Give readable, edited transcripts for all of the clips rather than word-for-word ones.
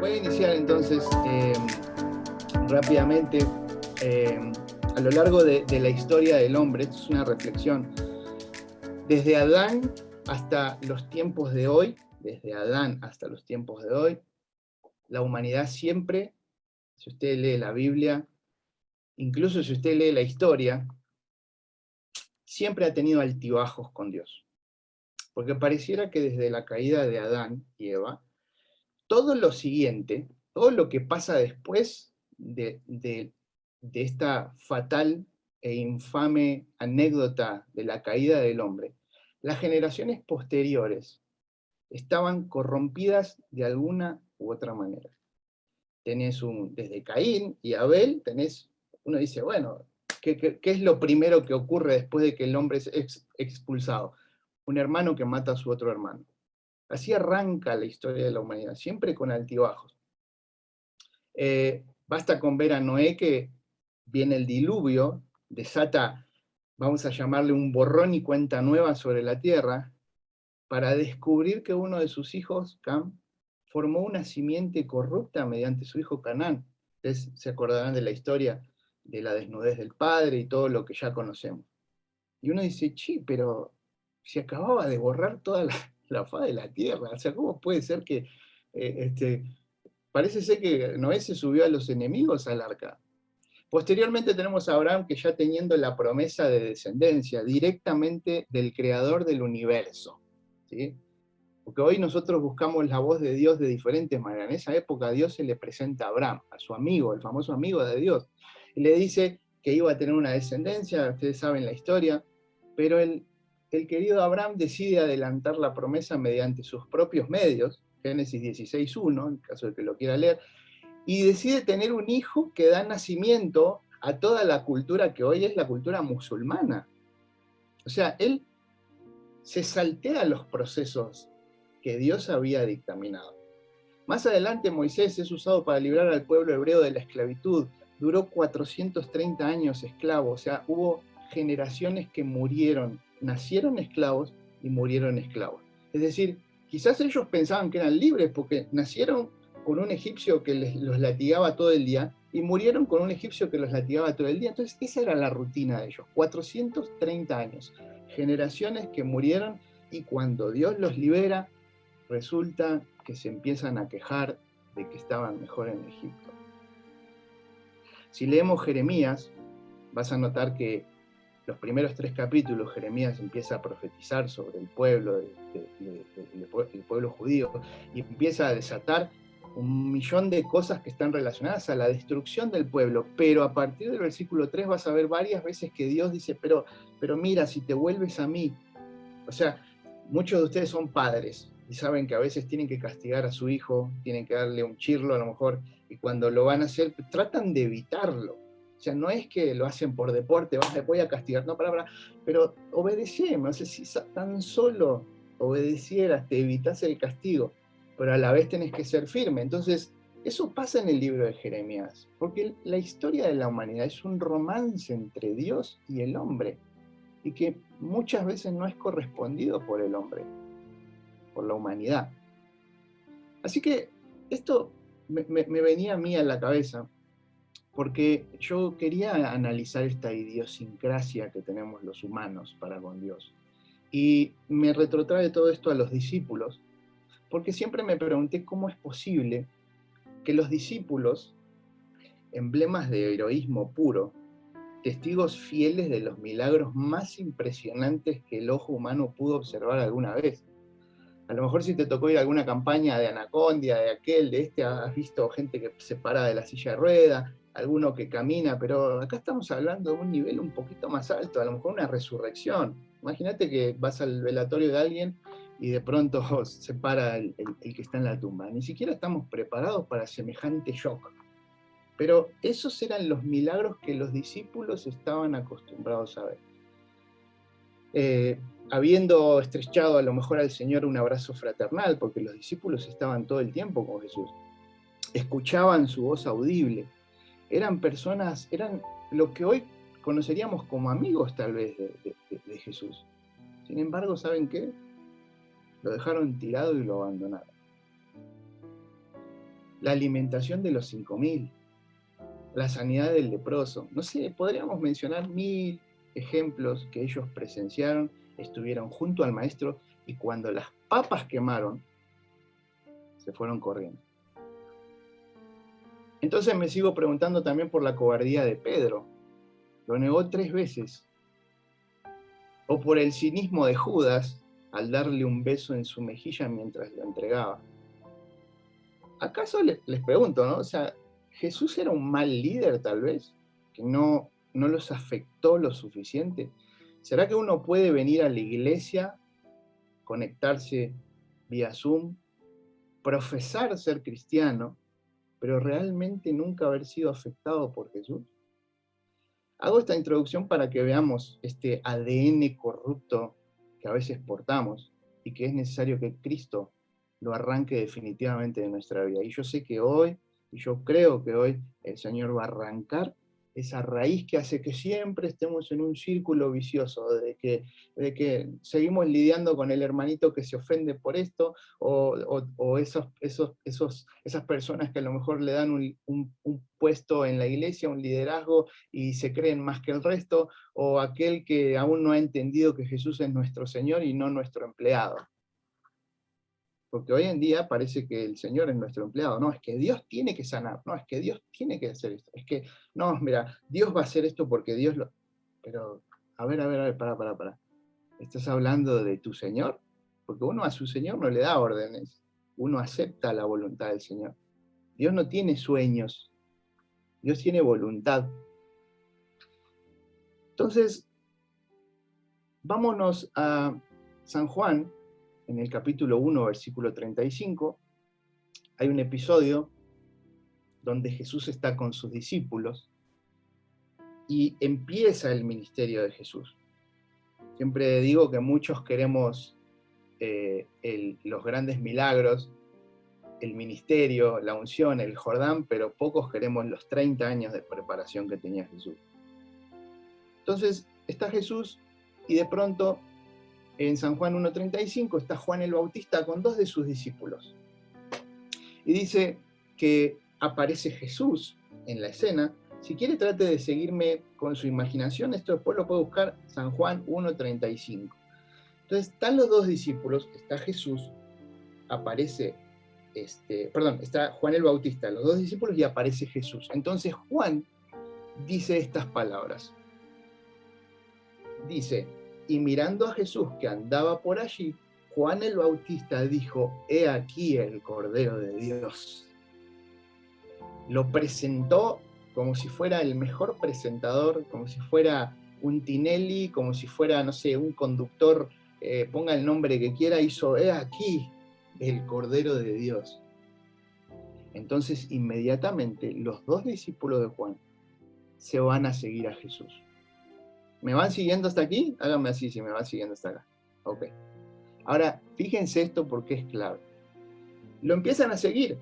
Voy a iniciar entonces rápidamente. A lo largo de la historia del hombre, esto es una reflexión, desde Adán hasta los tiempos de hoy, la humanidad siempre, si usted lee la Biblia, incluso si usted lee la historia, siempre ha tenido altibajos con Dios. Porque pareciera que desde la caída de Adán y Eva, todo lo siguiente, todo lo que pasa después de esta fatal e infame anécdota de la caída del hombre, las generaciones posteriores estaban corrompidas de alguna u otra manera. Tenés desde Caín y Abel, uno dice, bueno, ¿qué es lo primero que ocurre después de que el hombre es expulsado? Un hermano que mata a su otro hermano. Así arranca la historia de la humanidad, siempre con altibajos. Basta con ver a Noé que viene el diluvio, desata, vamos a llamarle un borrón y cuenta nueva sobre la tierra, para descubrir que uno de sus hijos, Cam, formó una simiente corrupta mediante su hijo Canaán. Ustedes se acordarán de la historia de la desnudez del padre y todo lo que ya conocemos. Y uno dice, pero se acababa de borrar toda la faz de la tierra. O sea, ¿cómo puede ser que parece ser que Noé se subió a los enemigos al arca? Posteriormente tenemos a Abraham que ya teniendo la promesa de descendencia directamente del creador del universo, ¿sí? Porque hoy nosotros buscamos la voz de Dios de diferentes maneras. En esa época Dios se le presenta a Abraham, a su amigo, el famoso amigo de Dios, y le dice que iba a tener una descendencia, ustedes saben la historia, pero el querido Abraham decide adelantar la promesa mediante sus propios medios, Génesis 16:1, en caso de que lo quiera leer, y decide tener un hijo que da nacimiento a toda la cultura que hoy es la cultura musulmana. O sea, él se saltea los procesos que Dios había dictaminado. Más adelante Moisés es usado para librar al pueblo hebreo de la esclavitud. Duró 430 años esclavo, o sea, hubo generaciones que murieron, nacieron esclavos y murieron esclavos. Es decir, quizás ellos pensaban que eran libres porque nacieron con un egipcio que los latigaba todo el día y murieron con un egipcio que los latigaba todo el día. Entonces esa era la rutina de ellos, 430 años, generaciones que murieron, y cuando Dios los libera, resulta que se empiezan a quejar de que estaban mejor en Egipto. Si leemos Jeremías, vas a notar que los primeros 3 capítulos Jeremías empieza a profetizar sobre el pueblo, el pueblo judío, y empieza a desatar un millón de cosas que están relacionadas a la destrucción del pueblo, pero a partir del versículo 3 vas a ver varias veces que Dios dice, pero mira, si te vuelves a mí. O sea, muchos de ustedes son padres y saben que a veces tienen que castigar a su hijo, tienen que darle un chirlo a lo mejor, y cuando lo van a hacer, tratan de evitarlo. O sea, no es que lo hacen por deporte, voy a castigar, no, pero obedeceme. O sea, si tan solo obedecieras, te evitas el castigo, pero a la vez tenés que ser firme. Entonces, eso pasa en el libro de Jeremías, porque la historia de la humanidad es un romance entre Dios y el hombre, y que muchas veces no es correspondido por el hombre, por la humanidad. Así que esto me venía a mí a la cabeza, porque yo quería analizar esta idiosincrasia que tenemos los humanos para con Dios. Y me retrotrae todo esto a los discípulos, porque siempre me pregunté cómo es posible que los discípulos, emblemas de heroísmo puro, testigos fieles de los milagros más impresionantes que el ojo humano pudo observar alguna vez. A lo mejor si te tocó ir a alguna campaña de Anacondia, de aquel, de este, has visto gente que se para de la silla de rueda, alguno que camina, pero acá estamos hablando de un nivel un poquito más alto, a lo mejor una resurrección. Imagínate que vas al velatorio de alguien y de pronto se para el que está en la tumba. Ni siquiera estamos preparados para semejante shock. Pero esos eran los milagros que los discípulos estaban acostumbrados a ver. Habiendo estrechado a lo mejor al Señor un abrazo fraternal, porque los discípulos estaban todo el tiempo con Jesús, escuchaban su voz audible, eran personas, eran lo que hoy conoceríamos como amigos tal vez de Jesús. Sin embargo, ¿saben qué? Lo dejaron tirado y lo abandonaron. la alimentación de los 5.000, la sanidad del leproso. No sé, podríamos mencionar 1000 ejemplos que ellos presenciaron, estuvieron junto al maestro y cuando las papas quemaron, se fueron corriendo. Entonces me sigo preguntando también por la cobardía de Pedro. Lo negó 3 veces. O por el cinismo de Judas al darle un beso en su mejilla mientras lo entregaba. ¿Acaso les pregunto, ¿no? O sea, ¿Jesús era un mal líder tal vez? ¿Que no los afectó lo suficiente? ¿Será que uno puede venir a la iglesia, conectarse vía Zoom, profesar ser cristiano, pero realmente nunca haber sido afectado por Jesús? Hago esta introducción para que veamos este ADN corrupto que a veces portamos y que es necesario que Cristo lo arranque definitivamente de nuestra vida. Y yo sé que hoy, y yo creo que hoy, el Señor va a arrancar esa raíz que hace que siempre estemos en un círculo vicioso, de que seguimos lidiando con el hermanito que se ofende por esto, o esas personas que a lo mejor le dan un puesto en la iglesia, un liderazgo, y se creen más que el resto, o aquel que aún no ha entendido que Jesús es nuestro Señor y no nuestro empleado. Porque hoy en día parece que el Señor es nuestro empleado. No, es que Dios tiene que sanar. No, es que Dios tiene que hacer esto. Es que, no, mira, Dios va a hacer esto porque Dios lo... Pero, a ver, para. ¿Estás hablando de tu Señor? Porque uno a su Señor no le da órdenes. Uno acepta la voluntad del Señor. Dios no tiene sueños. Dios tiene voluntad. Entonces, vámonos a San Juan, en el capítulo 1, versículo 35, hay un episodio donde Jesús está con sus discípulos y empieza el ministerio de Jesús. Siempre digo que muchos queremos los grandes milagros, el ministerio, la unción, el Jordán, pero pocos queremos los 30 años de preparación que tenía Jesús. Entonces está Jesús y de pronto en San Juan 1.35 está Juan el Bautista con 2 de sus discípulos. Y dice que aparece Jesús en la escena. Si quiere, trate de seguirme con su imaginación. Esto después lo puede buscar, San Juan 1.35. Entonces están los 2 discípulos, está Jesús, aparece, está Juan el Bautista, los 2 discípulos y aparece Jesús. Entonces Juan dice estas palabras. Dice, y mirando a Jesús que andaba por allí, Juan el Bautista dijo, he aquí el Cordero de Dios. Lo presentó como si fuera el mejor presentador, como si fuera un Tinelli, como si fuera, no sé, un conductor, ponga el nombre que quiera, hizo, he aquí el Cordero de Dios. Entonces, inmediatamente, los 2 discípulos de Juan se van a seguir a Jesús. ¿Me van siguiendo hasta aquí? Háganme así si me van siguiendo hasta acá. Ok. Ahora, fíjense esto porque es clave. Lo empiezan a seguir,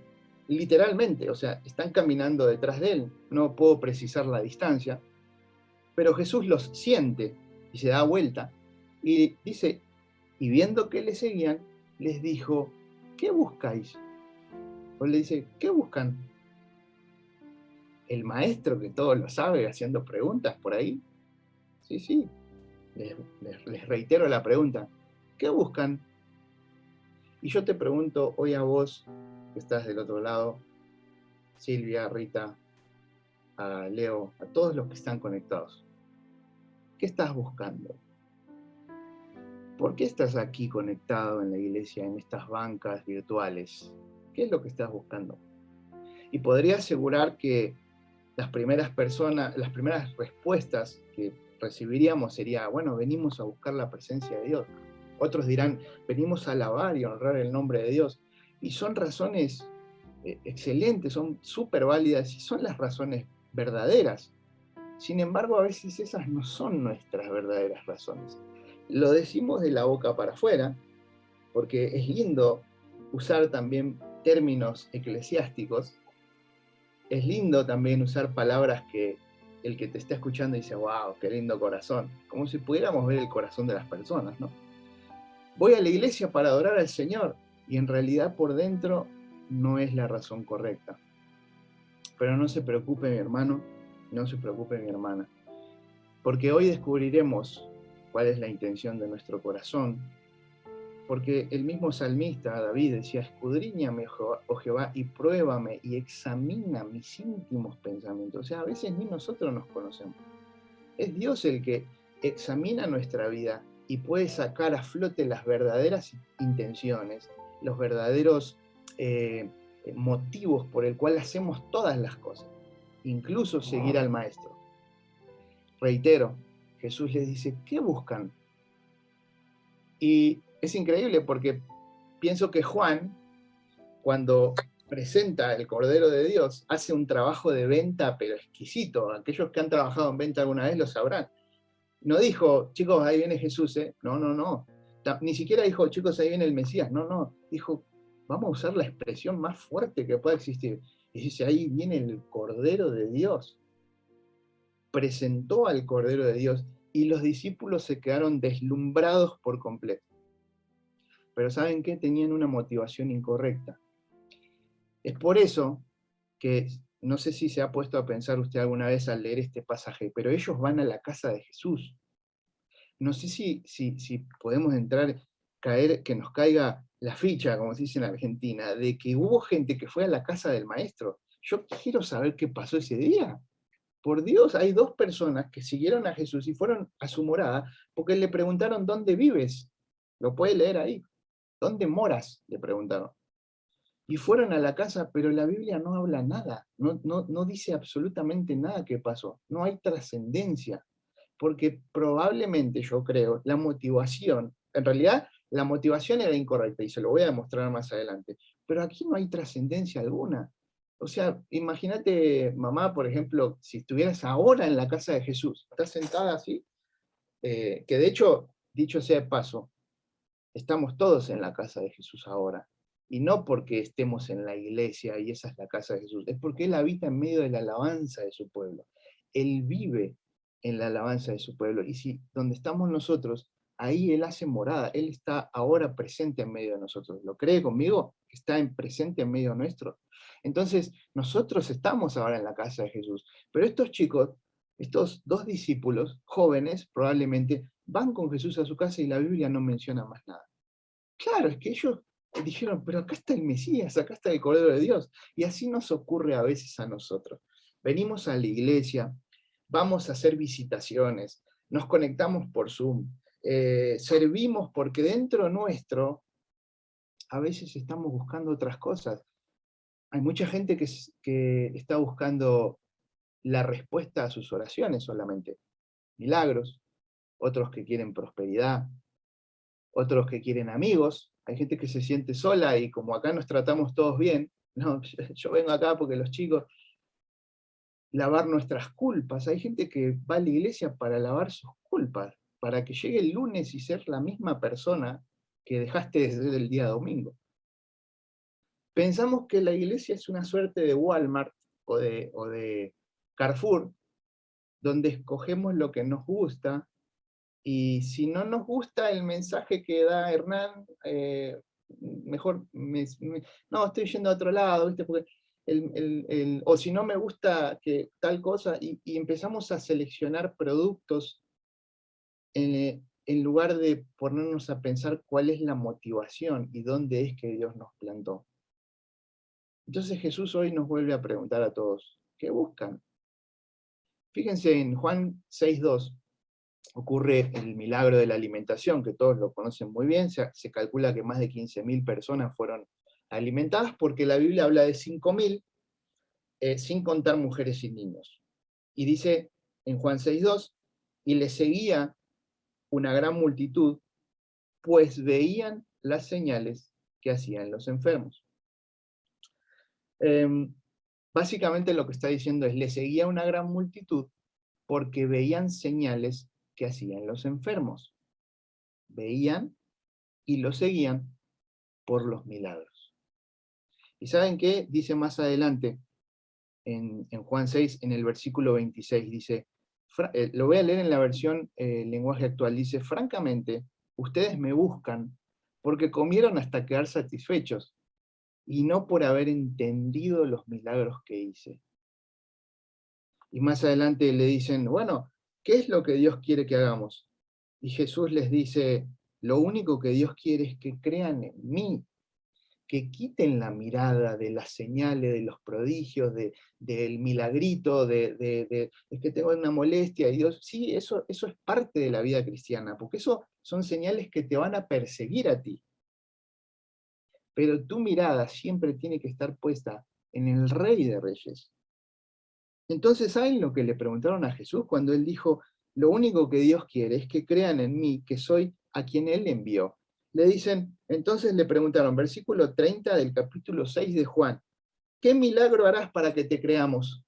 literalmente, o sea, están caminando detrás de él. No puedo precisar la distancia, pero Jesús los siente y se da vuelta y dice, y viendo que le seguían, les dijo, ¿qué buscáis? O le dice, ¿qué buscan? El maestro que todo lo sabe, haciendo preguntas por ahí. Sí, les reitero la pregunta, ¿qué buscan? Y yo te pregunto hoy a vos, que estás del otro lado, Silvia, Rita, a Leo, a todos los que están conectados, ¿qué estás buscando? ¿Por qué estás aquí conectado en la iglesia, en estas bancas virtuales? ¿Qué es lo que estás buscando? Y podría asegurar que las primeras respuestas que recibiríamos sería, bueno, venimos a buscar la presencia de Dios. Otros dirán, venimos a alabar y honrar el nombre de Dios. Y son razones excelentes, son súper válidas y son las razones verdaderas. Sin embargo, a veces esas no son nuestras verdaderas razones. Lo decimos de la boca para afuera, porque es lindo usar también términos eclesiásticos. Es lindo también usar palabras que el que te está escuchando dice, wow, qué lindo corazón. Como si pudiéramos ver el corazón de las personas, ¿no? Voy a la iglesia para adorar al Señor y en realidad por dentro no es la razón correcta. Pero no se preocupe mi hermano, no se preocupe mi hermana, porque hoy descubriremos cuál es la intención de nuestro corazón, porque el mismo salmista David decía, escudriñame, oh Jehová, y pruébame y examina mis íntimos pensamientos. O sea, a veces ni nosotros nos conocemos. Es Dios el que examina nuestra vida y puede sacar a flote las verdaderas intenciones, los verdaderos motivos por el cual hacemos todas las cosas, incluso seguir al Maestro. Reitero, Jesús les dice, ¿qué buscan? Y es increíble porque pienso que Juan, cuando presenta el Cordero de Dios, hace un trabajo de venta, pero exquisito. Aquellos que han trabajado en venta alguna vez lo sabrán. No dijo, chicos, ahí viene Jesús, ¿eh? No, no, no. Ni siquiera dijo, chicos, ahí viene el Mesías. No, no. Dijo, vamos a usar la expresión más fuerte que pueda existir. Y dice, ahí viene el Cordero de Dios. Presentó al Cordero de Dios y los discípulos se quedaron deslumbrados por completo. Pero ¿saben qué? Tenían una motivación incorrecta. Es por eso que, no sé si se ha puesto a pensar usted alguna vez al leer este pasaje, pero ellos van a la casa de Jesús. No sé si podemos entrar, que nos caiga la ficha, como se dice en Argentina, de que hubo gente que fue a la casa del maestro. Yo quiero saber qué pasó ese día. Por Dios, hay dos personas que siguieron a Jesús y fueron a su morada porque le preguntaron, ¿dónde vives? Lo puede leer ahí. ¿Dónde moras? Le preguntaron. Y fueron a la casa, pero la Biblia no habla nada, no dice absolutamente nada que pasó, no hay trascendencia, porque probablemente, yo creo, la motivación, en realidad la motivación era incorrecta, y se lo voy a demostrar más adelante, pero aquí no hay trascendencia alguna. O sea, imagínate, mamá, por ejemplo, si estuvieras ahora en la casa de Jesús, estás sentada así, que de hecho, dicho sea de paso, estamos todos en la casa de Jesús ahora. Y no porque estemos en la iglesia y esa es la casa de Jesús, es porque Él habita en medio de la alabanza de su pueblo. Él vive en la alabanza de su pueblo. Y si donde estamos nosotros, ahí Él hace morada, Él está ahora presente en medio de nosotros. ¿Lo cree conmigo? Está presente en medio nuestro. Entonces, nosotros estamos ahora en la casa de Jesús. Pero estos chicos, estos dos discípulos jóvenes, probablemente van con Jesús a su casa y la Biblia no menciona más nada. Claro, es que ellos dijeron, pero acá está el Mesías, acá está el Cordero de Dios. Y así nos ocurre a veces a nosotros. Venimos a la iglesia, vamos a hacer visitaciones, nos conectamos por Zoom, servimos porque dentro nuestro a veces estamos buscando otras cosas. Hay mucha gente que está buscando la respuesta a sus oraciones solamente, milagros, otros que quieren prosperidad, otros que quieren amigos, hay gente que se siente sola y como acá nos tratamos todos bien, no, yo vengo acá porque los chicos, lavar nuestras culpas, hay gente que va a la iglesia para lavar sus culpas, para que llegue el lunes y ser la misma persona que dejaste de ser el día domingo. Pensamos que la iglesia es una suerte de Walmart o de Carrefour, donde escogemos lo que nos gusta. Y si no nos gusta el mensaje que da Hernán, mejor no, estoy yendo a otro lado, ¿viste? Porque o si no me gusta que tal cosa, y empezamos a seleccionar productos en lugar de ponernos a pensar cuál es la motivación y dónde es que Dios nos plantó. Entonces Jesús hoy nos vuelve a preguntar a todos, ¿qué buscan? Fíjense en Juan 6:2. Ocurre el milagro de la alimentación, que todos lo conocen muy bien, se calcula que más de 15.000 personas fueron alimentadas, porque la Biblia habla de 5.000, sin contar mujeres y niños. Y dice en Juan 6:2, y le seguía una gran multitud, pues veían las señales que hacían los enfermos. Básicamente lo que está diciendo es, le seguía una gran multitud porque veían señales que hacían los enfermos. Veían y lo seguían por los milagros. ¿Y saben qué? Dice más adelante, en Juan 6, en el versículo 26, dice, lo voy a leer en la versión lenguaje actual, dice, francamente, ustedes me buscan porque comieron hasta quedar satisfechos, y no por haber entendido los milagros que hice. Y más adelante le dicen, bueno, ¿qué es lo que Dios quiere que hagamos? Y Jesús les dice, lo único que Dios quiere es que crean en mí, que quiten la mirada de las señales, de los prodigios, del milagrito, es que tengo una molestia, y Dios, sí, eso es parte de la vida cristiana, porque eso son señales que te van a perseguir a ti. Pero tu mirada siempre tiene que estar puesta en el Rey de Reyes. Entonces, ¿saben lo que le preguntaron a Jesús cuando él dijo, lo único que Dios quiere es que crean en mí, que soy a quien él envió? Le dicen, entonces le preguntaron, versículo 30 del capítulo 6 de Juan, ¿qué milagro harás para que te creamos?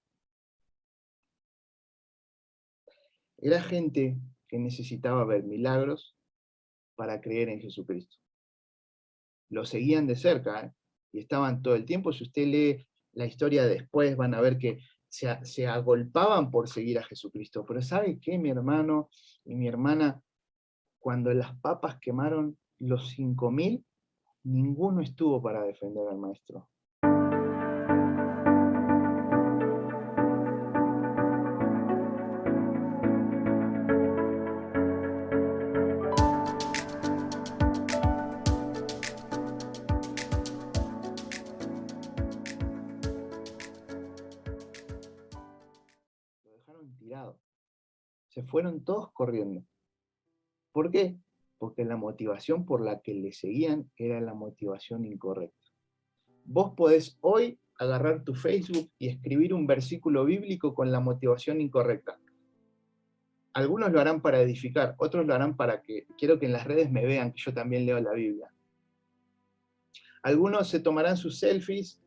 Era gente que necesitaba ver milagros para creer en Jesucristo. Lo seguían de cerca, ¿eh? Y estaban todo el tiempo. Si usted lee la historia después, van a ver que se agolpaban por seguir a Jesucristo. Pero ¿sabe qué, mi hermano y mi hermana? Cuando las papas quemaron los 5.000, ninguno estuvo para defender al maestro. Lo dejaron tirado. Se fueron todos corriendo. ¿Por qué? Porque la motivación por la que le seguían era la motivación incorrecta. Vos podés hoy agarrar tu Facebook y escribir un versículo bíblico con la motivación incorrecta. Algunos lo harán para edificar, otros lo harán para que quiero que en las redes me vean que yo también leo la Biblia. Algunos se tomarán sus selfies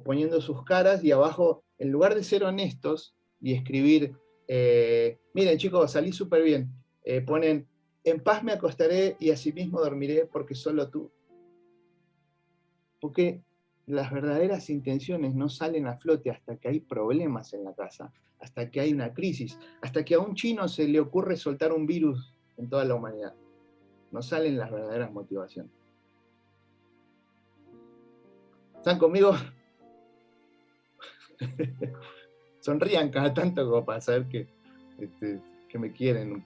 poniendo sus caras y abajo, en lugar de ser honestos y escribir, miren chicos, salí súper bien, ponen, en paz me acostaré y asimismo dormiré porque solo tú. Porque las verdaderas intenciones no salen a flote hasta que hay problemas en la casa, hasta que hay una crisis, hasta que a un chino se le ocurre soltar un virus en toda la humanidad. No salen las verdaderas motivaciones. ¿Están conmigo? Sonrían cada tanto como para saber que me quieren.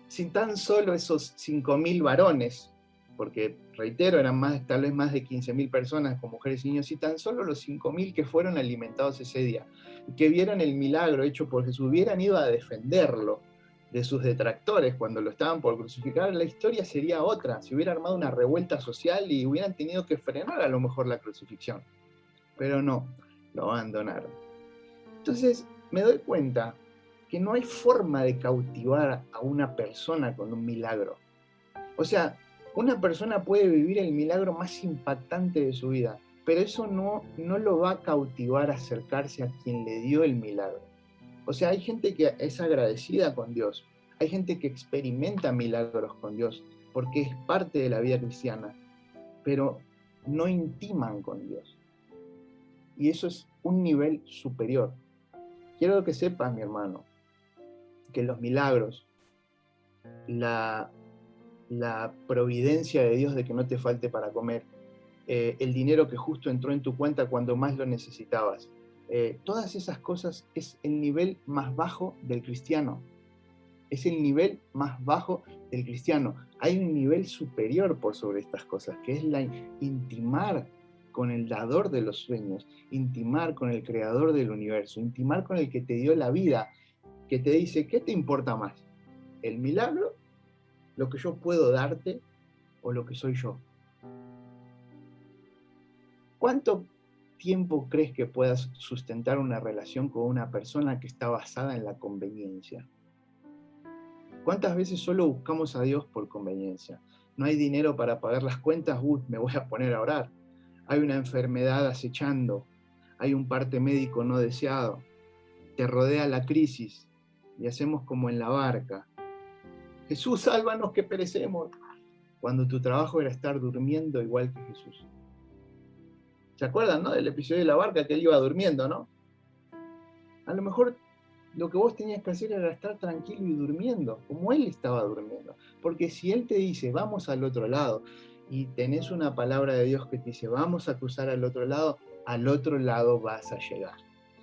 Si tan solo esos 5.000 varones, porque reitero, eran tal vez más de 15.000 personas con mujeres y niños, y tan solo los 5.000 que fueron alimentados ese día, que vieron el milagro hecho por Jesús, hubieran ido a defenderlo de sus detractores cuando lo estaban por crucificar, la historia sería otra. Se hubiera armado una revuelta social y hubieran tenido que frenar a lo mejor la crucifixión. Pero no, lo abandonaron. Entonces me doy cuenta que no hay forma de cautivar a una persona con un milagro. O sea, una persona puede vivir el milagro más impactante de su vida, pero eso no lo va a cautivar a acercarse a quien le dio el milagro. O sea, hay gente que es agradecida con Dios, hay gente que experimenta milagros con Dios, porque es parte de la vida cristiana, pero no intiman con Dios. Y eso es un nivel superior. Quiero que sepas, mi hermano, que los milagros, la providencia de Dios de que no te falte para comer, el dinero que justo entró en tu cuenta cuando más lo necesitabas, todas esas cosas es el nivel más bajo del cristiano. Es el nivel más bajo del cristiano. Hay un nivel superior por sobre estas cosas, que es la intimar con el dador de los sueños, intimar con el creador del universo, intimar con el que te dio la vida, que te dice, ¿qué te importa más? ¿El milagro? ¿Lo que yo puedo darte? ¿O lo que soy yo? ¿Cuánto tiempo crees que puedas sustentar una relación con una persona que está basada en la conveniencia? ¿Cuántas veces solo buscamos a Dios por conveniencia? No hay dinero para pagar las cuentas, me voy a poner a orar. Hay una enfermedad acechando, hay un parte médico no deseado, te rodea la crisis y hacemos como en la barca. Jesús, sálvanos que perecemos. Cuando tu trabajo era estar durmiendo igual que Jesús. ¿Se acuerdan, no? Del episodio de la barca que él iba durmiendo, ¿no? A lo mejor lo que vos tenías que hacer era estar tranquilo y durmiendo, como él estaba durmiendo. Porque si él te dice, vamos al otro lado, y tenés una palabra de Dios que te dice, vamos a cruzar al otro lado vas a llegar.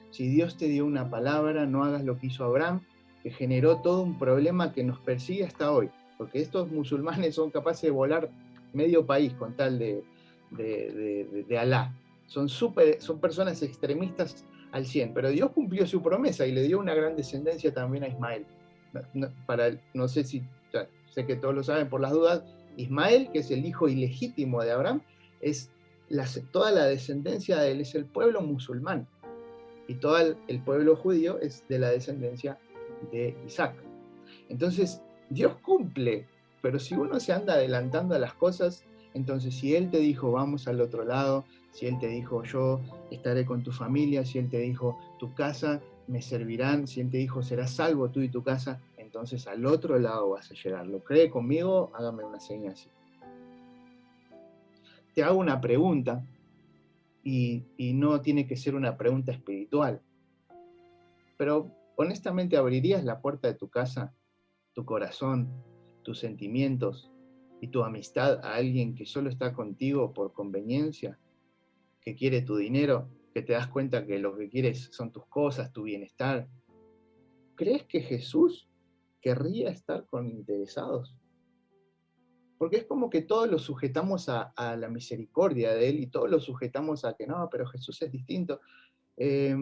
Si Dios te dio una palabra, no hagas lo que hizo Abraham, que generó todo un problema que nos persigue hasta hoy, porque estos musulmanes son capaces de volar medio país con tal de Alá. Son personas extremistas al 100, pero Dios cumplió su promesa y le dio una gran descendencia también a Ismael. No sé si, sé que todos lo saben por las dudas, Ismael, que es el hijo ilegítimo de Abraham, es toda la descendencia de él es el pueblo musulmán, y todo el pueblo judío es de la descendencia de Isaac. Entonces, Dios cumple, pero si uno se anda adelantando a las cosas, entonces si Él te dijo, vamos al otro lado, si Él te dijo, yo estaré con tu familia, si Él te dijo, tu casa me servirán, si Él te dijo, serás salvo tú y tu casa, entonces al otro lado vas a llegar. ¿Lo cree conmigo? Hágame una seña así. Te hago una pregunta, y no tiene que ser una pregunta espiritual, pero honestamente, ¿abrirías la puerta de tu casa, tu corazón, tus sentimientos y tu amistad a alguien que solo está contigo por conveniencia, que quiere tu dinero, que te das cuenta que lo que quieres son tus cosas, tu bienestar? ¿Crees que Jesús querría estar con interesados? Porque es como que todos lo sujetamos a la misericordia de Él y todos lo sujetamos a que no, pero Jesús es distinto. Eh,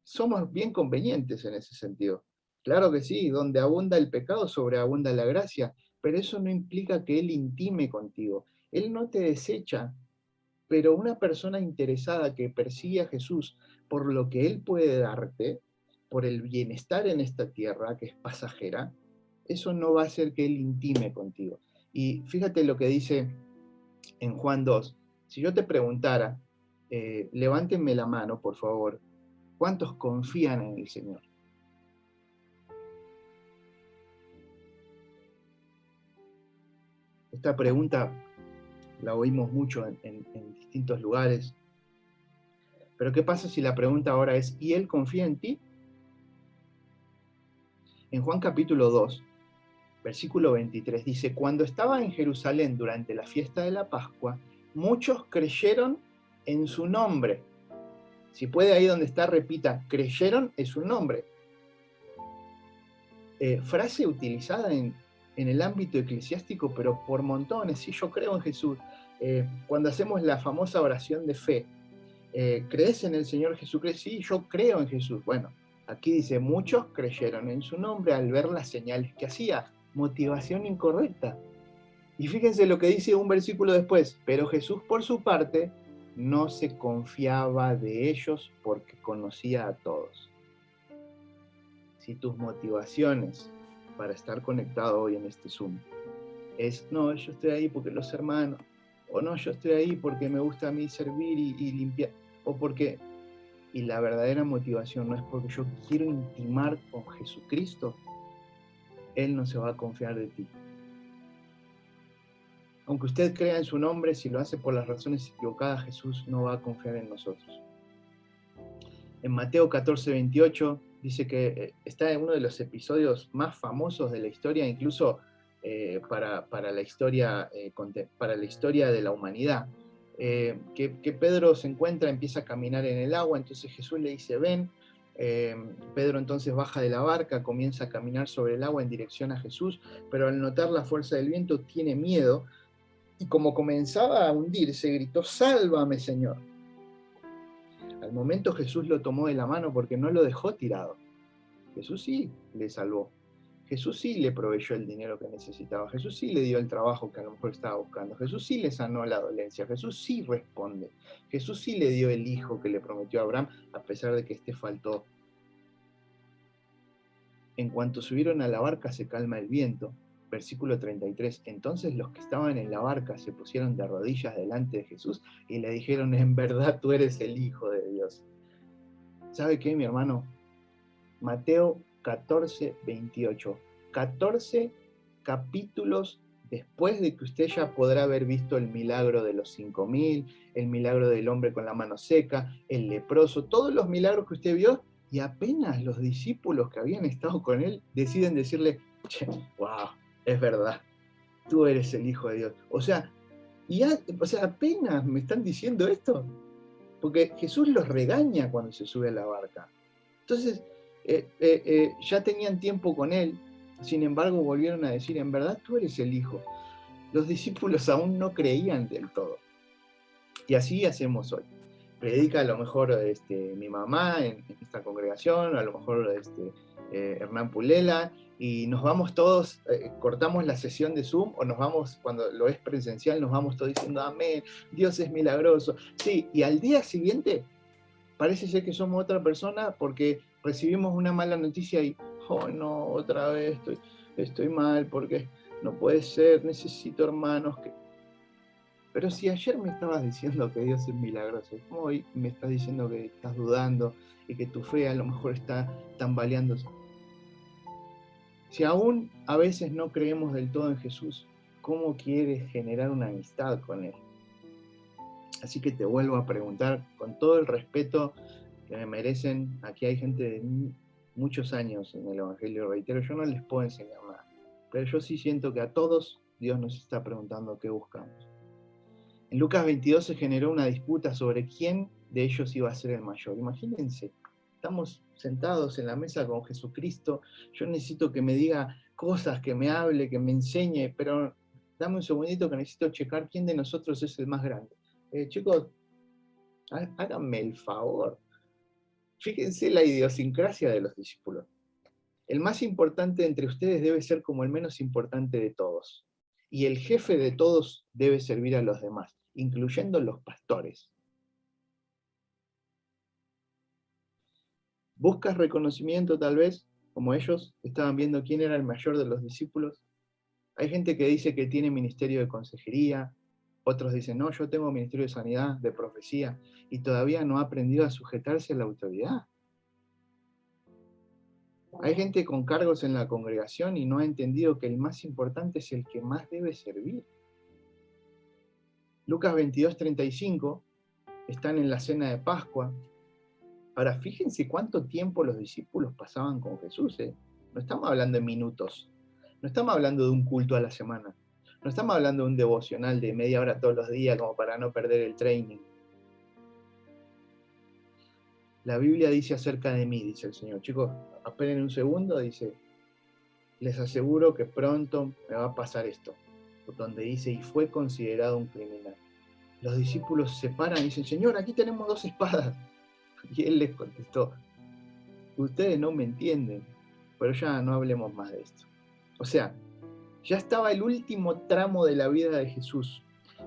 Somos bien convenientes en ese sentido. Claro que sí, donde abunda el pecado, sobreabunda la gracia, pero eso no implica que Él intime contigo. Él no te desecha, pero una persona interesada que persigue a Jesús por lo que Él puede darte, por el bienestar en esta tierra, que es pasajera, eso no va a hacer que Él intime contigo. Y fíjate lo que dice en Juan 2. Si yo te preguntara, levántenme la mano, por favor, ¿cuántos confían en el Señor? Esta pregunta la oímos mucho en distintos lugares. Pero ¿qué pasa si la pregunta ahora es, ¿y Él confía en ti? En Juan capítulo 2, versículo 23, dice, cuando estaba en Jerusalén durante la fiesta de la Pascua, muchos creyeron en su nombre. Si puede, ahí donde está, repita, creyeron en su nombre. Frase utilizada en el ámbito eclesiástico, pero por montones. Sí, yo creo en Jesús. Cuando hacemos la famosa oración de fe, ¿crees en el Señor Jesucristo? Sí, yo creo en Jesús. Bueno, aquí dice, muchos creyeron en su nombre al ver las señales que hacía. Motivación incorrecta. Y fíjense lo que dice un versículo después, pero Jesús por su parte no se confiaba de ellos porque conocía a todos. Si tus motivaciones para estar conectado hoy en este Zoom es, no, yo estoy ahí porque los hermanos, o no, yo estoy ahí porque me gusta a mí servir y limpiar, o porque, y la verdadera motivación no es porque yo quiero intimar con Jesucristo, Él no se va a confiar de ti. Aunque usted crea en su nombre, si lo hace por las razones equivocadas, Jesús no va a confiar en nosotros. En Mateo 14:28 dice que está en uno de los episodios más famosos de la historia, incluso para la historia de la humanidad, que Pedro se encuentra, empieza a caminar en el agua, entonces Jesús le dice, ven. Pedro entonces baja de la barca, comienza a caminar sobre el agua en dirección a Jesús, pero al notar la fuerza del viento tiene miedo, y como comenzaba a hundirse, gritó, sálvame, Señor. Al momento Jesús lo tomó de la mano porque no lo dejó tirado. Jesús sí le salvó. Jesús sí le proveyó el dinero que necesitaba. Jesús sí le dio el trabajo que a lo mejor estaba buscando. Jesús sí le sanó la dolencia. Jesús sí responde. Jesús sí le dio el hijo que le prometió a Abraham, a pesar de que éste faltó. En cuanto subieron a la barca se calma el viento. Versículo 33. Entonces los que estaban en la barca se pusieron de rodillas delante de Jesús y le dijeron, en verdad tú eres el Hijo de Dios. ¿Sabe qué, mi hermano? Mateo 14:28. 14 capítulos después de que usted ya podrá haber visto el milagro de los 5.000, el milagro del hombre con la mano seca, el leproso, todos los milagros que usted vio, y apenas los discípulos que habían estado con él deciden decirle, wow, es verdad, tú eres el Hijo de Dios. O sea, O sea, apenas me están diciendo esto, porque Jesús los regaña cuando se sube a la barca. Entonces, ya tenían tiempo con él, sin embargo volvieron a decir, en verdad tú eres el Hijo. Los discípulos aún no creían del todo. Y así hacemos hoy. Predica a lo mejor mi mamá en esta congregación, a lo mejor Hernán Pulela, y nos vamos todos, cortamos la sesión de Zoom, o nos vamos, cuando lo es presencial, nos vamos todos diciendo, amén, Dios es milagroso. Sí, y al día siguiente parece ser que somos otra persona porque recibimos una mala noticia y, oh no, otra vez estoy mal porque no puede ser, necesito hermanos que... Pero si ayer me estabas diciendo que Dios es milagroso, ¿cómo hoy me estás diciendo que estás dudando y que tu fe a lo mejor está tambaleándose? Si aún a veces no creemos del todo en Jesús, ¿cómo quieres generar una amistad con Él? Así que te vuelvo a preguntar, con todo el respeto que me merecen, aquí hay gente de muchos años en el Evangelio, reitero, yo no les puedo enseñar nada, pero yo sí siento que a todos Dios nos está preguntando qué buscamos. En Lucas 22 se generó una disputa sobre quién de ellos iba a ser el mayor. Imagínense, estamos sentados en la mesa con Jesucristo, yo necesito que me diga cosas, que me hable, que me enseñe, pero dame un segundito que necesito checar quién de nosotros es el más grande. Chicos, háganme el favor. Fíjense la idiosincrasia de los discípulos. El más importante entre ustedes debe ser como el menos importante de todos. Y el jefe de todos debe servir a los demás, incluyendo los pastores. ¿Buscas reconocimiento tal vez, como ellos estaban viendo quién era el mayor de los discípulos? Hay gente que dice que tiene ministerio de consejería, otros dicen, no, yo tengo ministerio de sanidad, de profecía, y todavía no ha aprendido a sujetarse a la autoridad. Hay gente con cargos en la congregación y no ha entendido que el más importante es el que más debe servir. Lucas 22:35, están en la cena de Pascua. Ahora, fíjense cuánto tiempo los discípulos pasaban con Jesús. No estamos hablando de minutos, no estamos hablando de un culto a la semana, no estamos hablando de un devocional de media hora todos los días como para no perder el training. La Biblia dice acerca de mí, dice el Señor. Chicos, esperen un segundo, dice, les aseguro que pronto me va a pasar esto, donde dice, y fue considerado un criminal. Los discípulos se paran y dicen, Señor, aquí tenemos 2 espadas. Y él les contestó, ustedes no me entienden, pero ya no hablemos más de esto. O sea, ya estaba el último tramo de la vida de Jesús.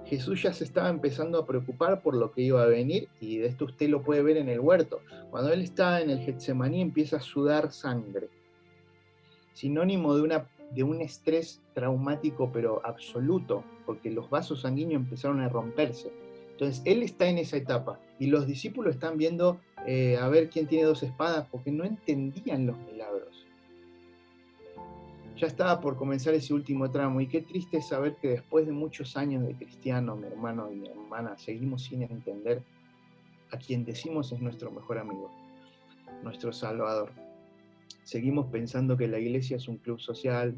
Jesús ya se estaba empezando a preocupar por lo que iba a venir, y de esto usted lo puede ver en el huerto. Cuando él está en el Getsemaní empieza a sudar sangre. Sinónimo de un estrés traumático pero absoluto, porque los vasos sanguíneos empezaron a romperse. Entonces él está en esa etapa y los discípulos están viendo a ver quién tiene 2 espadas porque no entendían los milagros. Ya estaba por comenzar ese último tramo y qué triste es saber que después de muchos años de cristiano, mi hermano y mi hermana, seguimos sin entender a quien decimos es nuestro mejor amigo, nuestro Salvador. Seguimos pensando que la iglesia es un club social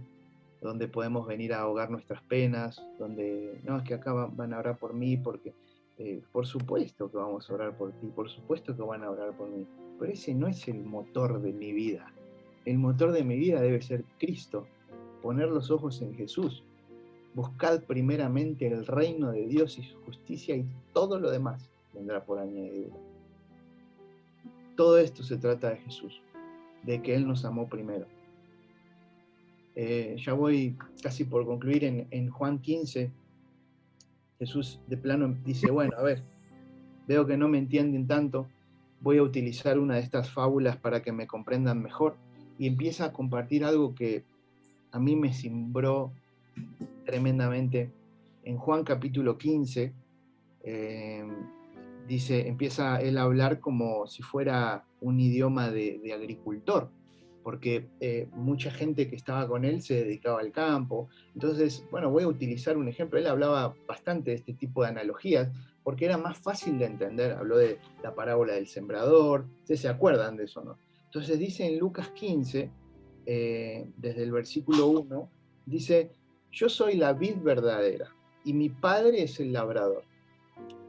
donde podemos venir a ahogar nuestras penas, donde, no, es que acá van a orar por mí, porque por supuesto que vamos a orar por ti, por supuesto que van a orar por mí, pero ese no es el motor de mi vida. El motor de mi vida debe ser Cristo, poner los ojos en Jesús. Buscad primeramente el reino de Dios y su justicia y todo lo demás vendrá por añadidura. Todo esto se trata de Jesús, de que Él nos amó primero. Ya voy casi por concluir en Juan 15. Jesús de plano dice, bueno, a ver, veo que no me entienden tanto, voy a utilizar una de estas fábulas para que me comprendan mejor, y empieza a compartir algo que a mí me cimbró tremendamente. En Juan capítulo 15, dice, empieza él a hablar como si fuera un idioma de agricultor, porque mucha gente que estaba con él se dedicaba al campo. Entonces, bueno, voy a utilizar un ejemplo. Él hablaba bastante de este tipo de analogías, porque era más fácil de entender. Habló de la parábola del sembrador. ¿Ustedes se acuerdan de eso, no? Entonces dice en Lucas 15, desde el versículo 1, dice, yo soy la vid verdadera, y mi Padre es el labrador.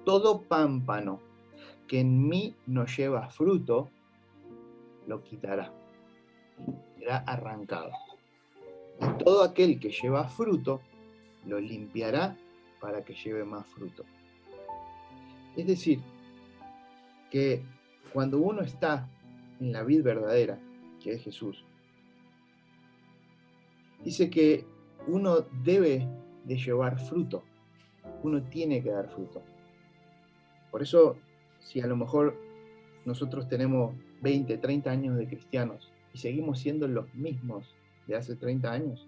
Todo pámpano que en mí no lleva fruto, lo quitará, será arrancado. Y todo aquel que lleva fruto, lo limpiará para que lleve más fruto. Es decir, que cuando uno está en la vid verdadera, que es Jesús, dice que uno debe de llevar fruto, uno tiene que dar fruto. Por eso, si a lo mejor nosotros tenemos 20, 30 años de cristianos y seguimos siendo los mismos de hace 30 años,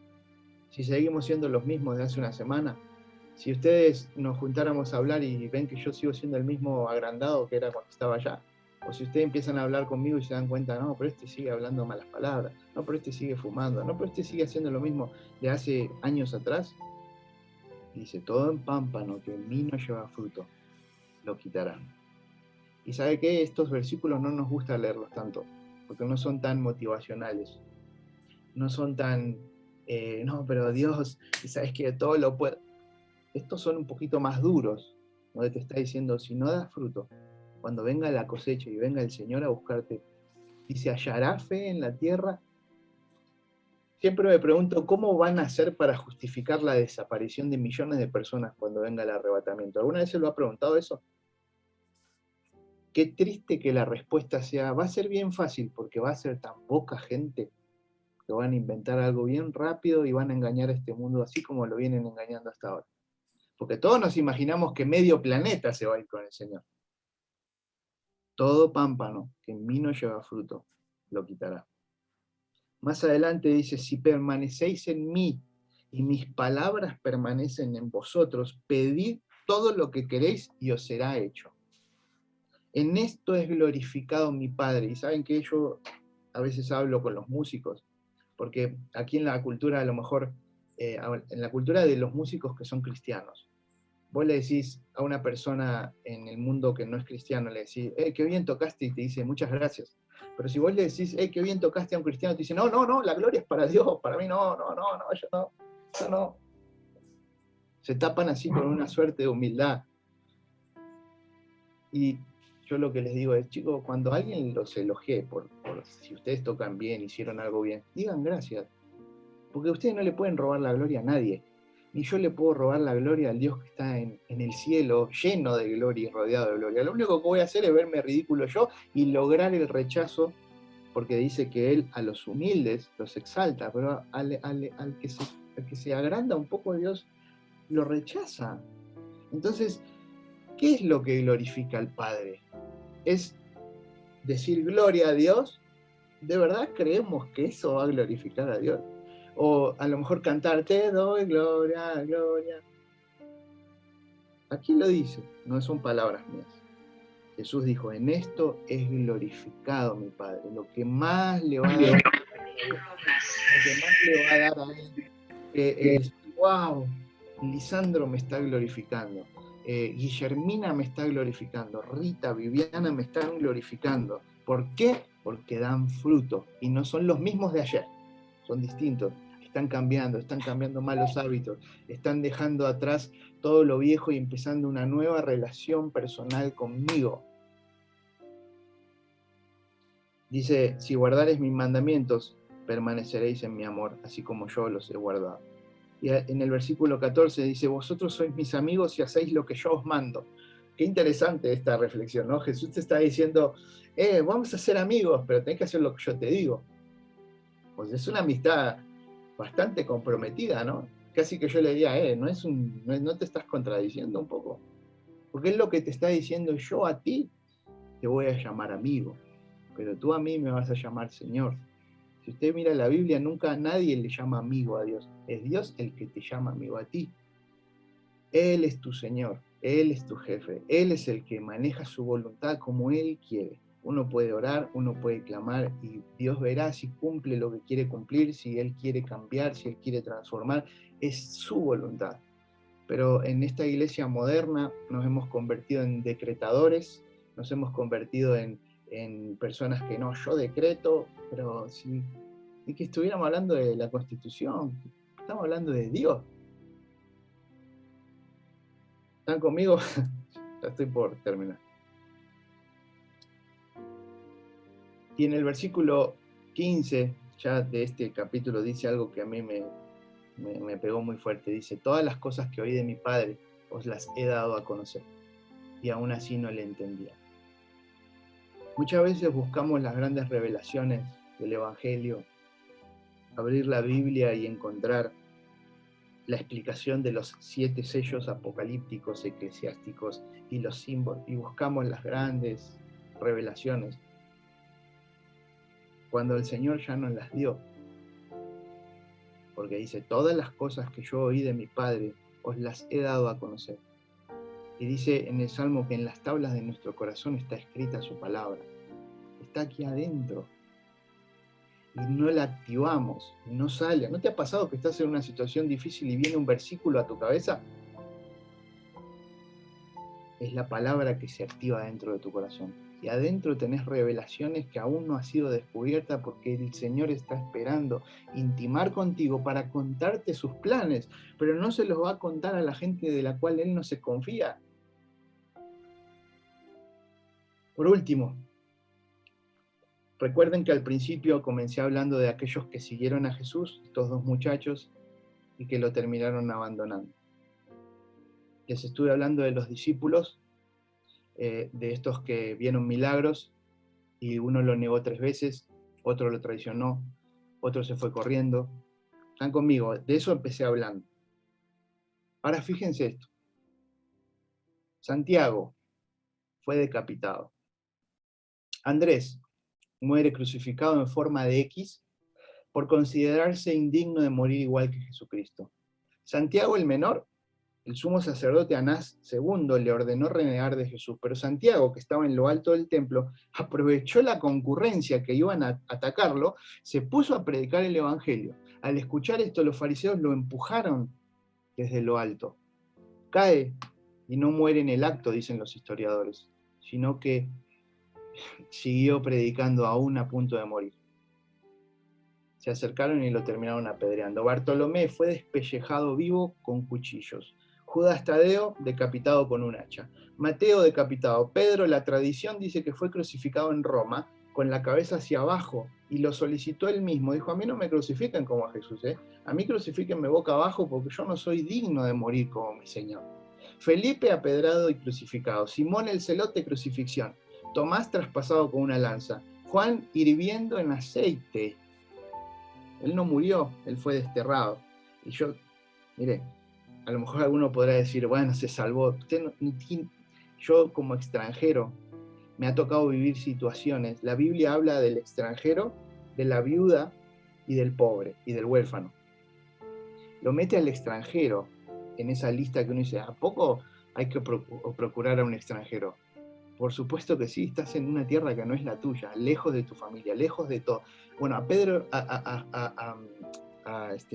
si seguimos siendo los mismos de hace una semana, si ustedes nos juntáramos a hablar y ven que yo sigo siendo el mismo agrandado que era cuando estaba allá, o si ustedes empiezan a hablar conmigo y se dan cuenta, no, pero este sigue hablando malas palabras, no, pero este sigue fumando, no, pero este sigue haciendo lo mismo de hace años atrás, dice, todo en pámpano que en mí no lleva fruto, lo quitarán. Y ¿sabe qué? Estos versículos no nos gusta leerlos tanto, porque no son tan motivacionales, no son tan, no, pero Dios, ¿sabes que todo lo puede? Estos son un poquito más duros, donde te está diciendo, si no das fruto, cuando venga la cosecha y venga el Señor a buscarte, y se hallará fe en la tierra. Siempre me pregunto cómo van a hacer para justificar la desaparición de millones de personas cuando venga el arrebatamiento. ¿Alguna vez se lo ha preguntado eso? Qué triste que la respuesta sea, va a ser bien fácil, porque va a ser tan poca gente que van a inventar algo bien rápido y van a engañar a este mundo así como lo vienen engañando hasta ahora. Porque todos nos imaginamos que medio planeta se va a ir con el Señor. Todo pámpano que en mí no lleva fruto, lo quitará. Más adelante dice, si permanecéis en mí y mis palabras permanecen en vosotros, pedid todo lo que queréis y os será hecho. En esto es glorificado mi Padre. Y saben que yo a veces hablo con los músicos, porque aquí en la cultura, a lo mejor, en la cultura de los músicos que son cristianos, vos le decís a una persona en el mundo que no es cristiano, le decís, qué bien tocaste, y te dice, muchas gracias. Pero si vos le decís, qué bien tocaste a un cristiano, te dice, no, no, no, la gloria es para Dios, para mí no, no, no, no, yo no, eso no. Se tapan así con una suerte de humildad. Y yo lo que les digo es, chicos, cuando alguien los elogie por si ustedes tocan bien, hicieron algo bien, digan gracias. Porque ustedes no le pueden robar la gloria a nadie. Ni yo le puedo robar la gloria al Dios que está en el cielo, lleno de gloria y rodeado de gloria. Lo único que voy a hacer es verme ridículo yo y lograr el rechazo, porque dice que Él a los humildes los exalta, pero al que se agranda un poco Dios lo rechaza. Entonces, ¿qué es lo que glorifica al Padre? ¿Es decir gloria a Dios? ¿De verdad creemos que eso va a glorificar a Dios? O a lo mejor cantar, te doy gloria, gloria. Aquí lo dice, no son palabras mías. Jesús dijo, en esto es glorificado mi Padre. Lo que más le va a dar, lo que más le va a dar a él, es, wow, Lisandro me está glorificando, Guillermina me está glorificando, Rita, Viviana me están glorificando. ¿Por qué? Porque dan fruto y no son los mismos de ayer, son distintos. Están cambiando malos hábitos, están dejando atrás todo lo viejo y empezando una nueva relación personal conmigo. Dice, si guardareis mis mandamientos, permaneceréis en mi amor, así como yo los he guardado. Y en el versículo 14 dice, vosotros sois mis amigos y hacéis lo que yo os mando. Qué interesante esta reflexión, ¿no? Jesús te está diciendo, vamos a ser amigos, pero tenés que hacer lo que yo te digo. Pues es una amistad bastante comprometida, ¿no? Casi que yo le diría, no te estás contradiciendo un poco. Porque es lo que te está diciendo, yo a ti te voy a llamar amigo, pero tú a mí me vas a llamar Señor. Si usted mira la Biblia, nunca nadie le llama amigo a Dios. Es Dios el que te llama amigo a ti. Él es tu Señor, Él es tu jefe, Él es el que maneja su voluntad como Él quiere. Uno puede orar, uno puede clamar y Dios verá si cumple lo que quiere cumplir, si Él quiere cambiar, si Él quiere transformar. Es su voluntad. Pero en esta iglesia moderna nos hemos convertido en decretadores, nos hemos convertido en personas que no, yo decreto, pero si que estuviéramos hablando de la Constitución, estamos hablando de Dios. ¿Están conmigo? Ya estoy por terminar. Y en el versículo 15 ya de este capítulo dice algo que a mí me pegó muy fuerte. Dice, todas las cosas que oí de mi Padre os las he dado a conocer. Y aún así no le entendía. Muchas veces buscamos las grandes revelaciones del Evangelio, abrir la Biblia y encontrar la explicación de los 7 sellos apocalípticos, eclesiásticos y los símbolos, y buscamos las grandes revelaciones, cuando el Señor ya nos las dio. Porque dice, todas las cosas que yo oí de mi Padre, os las he dado a conocer. Y dice en el Salmo que en las tablas de nuestro corazón está escrita su palabra. Está aquí adentro. Y no la activamos, no sale. ¿No te ha pasado que estás en una situación difícil y viene un versículo a tu cabeza? Es la palabra que se activa dentro de tu corazón. Y adentro tenés revelaciones que aún no ha sido descubierta porque el Señor está esperando intimar contigo para contarte sus planes, pero no se los va a contar a la gente de la cual Él no se confía. Por último, recuerden que al principio comencé hablando de aquellos que siguieron a Jesús, estos 2 muchachos, y que lo terminaron abandonando. Les estuve hablando de los discípulos, de estos que vieron milagros, y uno lo negó 3 veces, otro lo traicionó, otro se fue corriendo. Están conmigo, de eso empecé hablando. Ahora fíjense esto. Santiago fue decapitado. Andrés muere crucificado en forma de X por considerarse indigno de morir igual que Jesucristo. Santiago el menor, el sumo sacerdote Anás II le ordenó renegar de Jesús, pero Santiago, que estaba en lo alto del templo, aprovechó la concurrencia que iban a atacarlo, se puso a predicar el evangelio. Al escuchar esto, los fariseos lo empujaron desde lo alto. Cae y no muere en el acto, dicen los historiadores, sino que siguió predicando aún a punto de morir. Se acercaron y lo terminaron apedreando. Bartolomé fue despellejado vivo con cuchillos. Judas Tadeo decapitado con un hacha. Mateo decapitado. Pedro, la tradición dice que fue crucificado en Roma con la cabeza hacia abajo y lo solicitó él mismo. Dijo, a mí no me crucifiquen como a Jesús, a mí crucifíquenme boca abajo porque yo no soy digno de morir como mi Señor. Felipe apedrado y crucificado. Simón el celote, crucifixión. Tomás traspasado con una lanza. Juan hirviendo en aceite. Él no murió, él fue desterrado. Y yo, mire, a lo mejor alguno podrá decir, bueno, se salvó. Yo como extranjero, me ha tocado vivir situaciones. La Biblia habla del extranjero, de la viuda y del pobre y del huérfano. Lo mete al extranjero en esa lista que uno dice, ¿a poco hay que procurar a un extranjero? Por supuesto que sí, estás en una tierra que no es la tuya, lejos de tu familia, lejos de todo. Bueno, a Pedro, a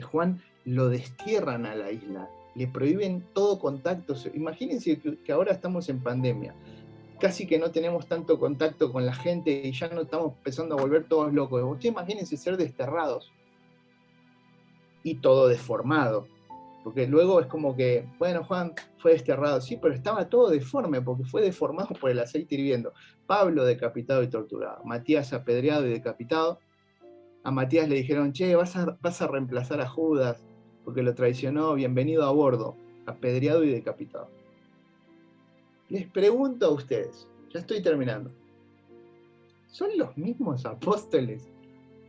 Juan lo destierran a la isla, le prohíben todo contacto. Imagínense que ahora estamos en pandemia, casi que no tenemos tanto contacto con la gente y ya no estamos empezando a volver todos locos. Ustedes imagínense ser desterrados y todo deformado. Porque luego es como que, bueno, Juan fue desterrado, sí, pero estaba todo deforme, porque fue deformado por el aceite hirviendo. Pablo decapitado y torturado. Matías apedreado y decapitado. A Matías le dijeron, che, vas a reemplazar a Judas, porque lo traicionó, bienvenido a bordo. Apedreado y decapitado. Les pregunto a ustedes, ya estoy terminando. ¿Son los mismos apóstoles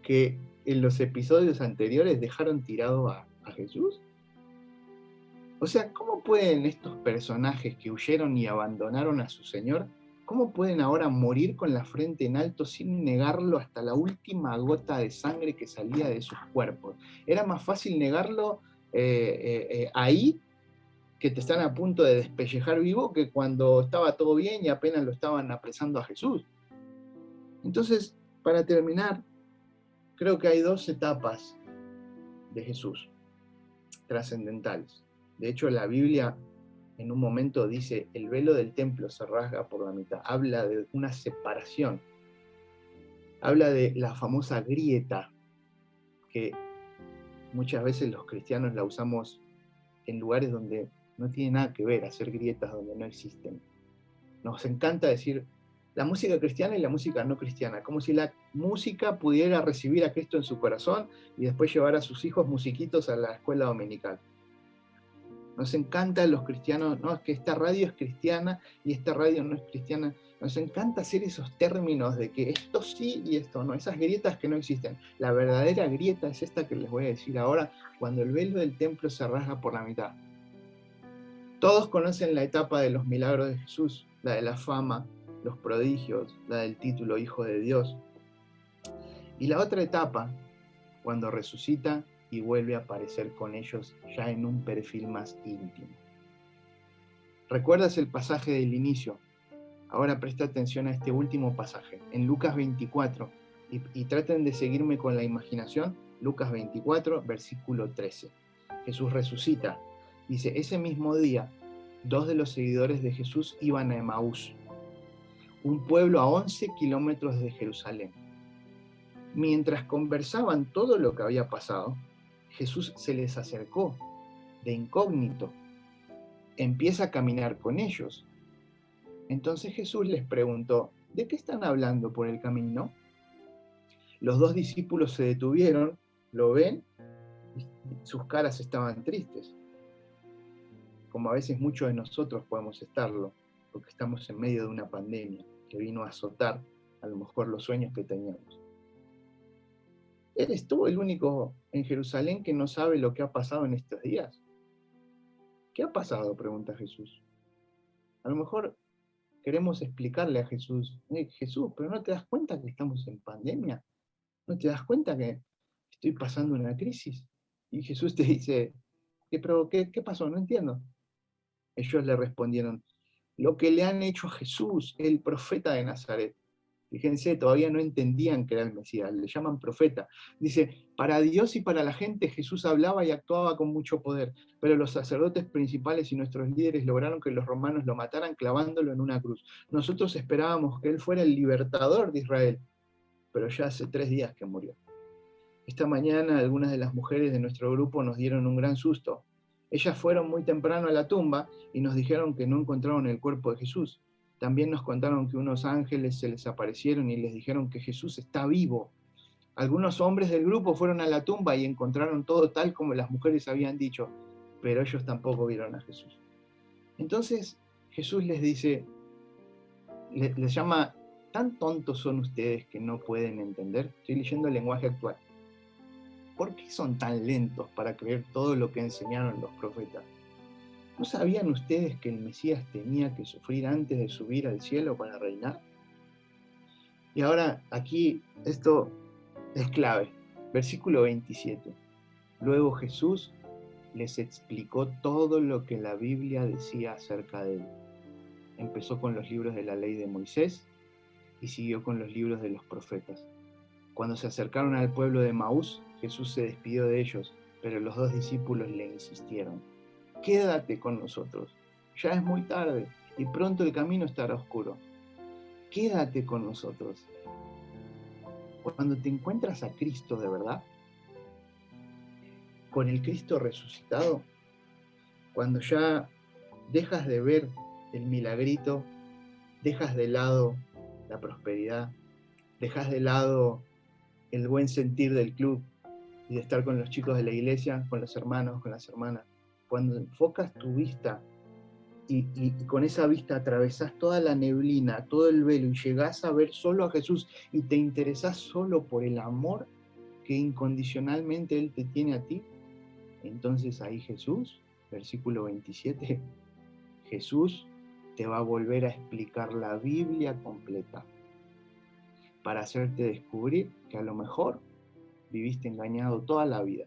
que en los episodios anteriores dejaron tirado a Jesús? O sea, ¿cómo pueden estos personajes que huyeron y abandonaron a su Señor, cómo pueden ahora morir con la frente en alto sin negarlo hasta la última gota de sangre que salía de sus cuerpos? Era más fácil negarlo ahí, que te están a punto de despellejar vivo, que cuando estaba todo bien y apenas lo estaban apresando a Jesús. Entonces, para terminar, creo que hay 2 etapas de Jesús trascendentales. De hecho, la Biblia en un momento dice, el velo del templo se rasga por la mitad. Habla de una separación. Habla de la famosa grieta, que muchas veces los cristianos la usamos en lugares donde No tiene nada que ver hacer grietas donde no existen. Nos encanta decir la música cristiana y la música no cristiana, como si la música pudiera recibir a Cristo en su corazón y después llevar a sus hijos musiquitos a la escuela dominical. Nos encanta a los cristianos, no, es que esta radio es cristiana y esta radio no es cristiana. Nos encanta hacer esos términos de que esto sí y esto no, esas grietas que no existen. La verdadera grieta es esta que les voy a decir ahora, cuando el velo del templo se rasga por la mitad. Todos conocen la etapa de los milagros de Jesús, la de la fama, los prodigios, la del título Hijo de Dios. Y la otra etapa, cuando resucita y vuelve a aparecer con ellos ya en un perfil más íntimo. ¿Recuerdas el pasaje del inicio? Ahora presta atención a este último pasaje, en Lucas 24, y traten de seguirme con la imaginación. Lucas 24, versículo 13. Jesús resucita. Dice, ese mismo día, 2 de los seguidores de Jesús iban a Emaús, un pueblo a 11 kilómetros de Jerusalén. Mientras conversaban todo lo que había pasado, Jesús se les acercó de incógnito. Empieza a caminar con ellos. Entonces Jesús les preguntó, ¿de qué están hablando por el camino? Los 2 discípulos se detuvieron, lo ven, y sus caras estaban tristes, como a veces muchos de nosotros podemos estarlo, porque estamos en medio de una pandemia que vino a azotar a lo mejor los sueños que teníamos. ¿Eres tú el único en Jerusalén que no sabe lo que ha pasado en estos días? ¿Qué ha pasado?, pregunta Jesús. A lo mejor queremos explicarle a Jesús, Jesús, pero ¿no te das cuenta que estamos en pandemia? ¿No te das cuenta que estoy pasando una crisis? Y Jesús te dice, ¿pero qué pasó? No entiendo. Ellos le respondieron, lo que le han hecho a Jesús, el profeta de Nazaret. Fíjense, todavía no entendían que era el Mesías, le llaman profeta. Dice, para Dios y para la gente Jesús hablaba y actuaba con mucho poder, pero los sacerdotes principales y nuestros líderes lograron que los romanos lo mataran clavándolo en una cruz. Nosotros esperábamos que él fuera el libertador de Israel, pero ya hace 3 días que murió. Esta mañana algunas de las mujeres de nuestro grupo nos dieron un gran susto. Ellas fueron muy temprano a la tumba y nos dijeron que no encontraron el cuerpo de Jesús. También nos contaron que unos ángeles se les aparecieron y les dijeron que Jesús está vivo. Algunos hombres del grupo fueron a la tumba y encontraron todo tal como las mujeres habían dicho, pero ellos tampoco vieron a Jesús. Entonces Jesús les dice, les llama, ¿tan tontos son ustedes que no pueden entender? Estoy leyendo el lenguaje actual. ¿Por qué son tan lentos para creer todo lo que enseñaron los profetas? ¿No sabían ustedes que el Mesías tenía que sufrir antes de subir al cielo para reinar? Y ahora aquí esto es clave. Versículo 27. Luego Jesús les explicó todo lo que la Biblia decía acerca de él. Empezó con los libros de la ley de Moisés y siguió con los libros de los profetas. Cuando se acercaron al pueblo de Emaús, Jesús se despidió de ellos, pero los 2 discípulos le insistieron, quédate con nosotros, ya es muy tarde y pronto el camino estará oscuro. Quédate con nosotros. Cuando te encuentras a Cristo de verdad, con el Cristo resucitado, cuando ya dejas de ver el milagrito, dejas de lado la prosperidad, dejas de lado el buen sentir del club y de estar con los chicos de la iglesia, con los hermanos, con las hermanas. Cuando enfocas tu vista y con esa vista atravesás toda la neblina, todo el velo y llegás a ver solo a Jesús y te interesás solo por el amor que incondicionalmente Él te tiene a ti, entonces ahí Jesús, versículo 27, Jesús te va a volver a explicar la Biblia completa para hacerte descubrir que a lo mejor viviste engañado toda la vida.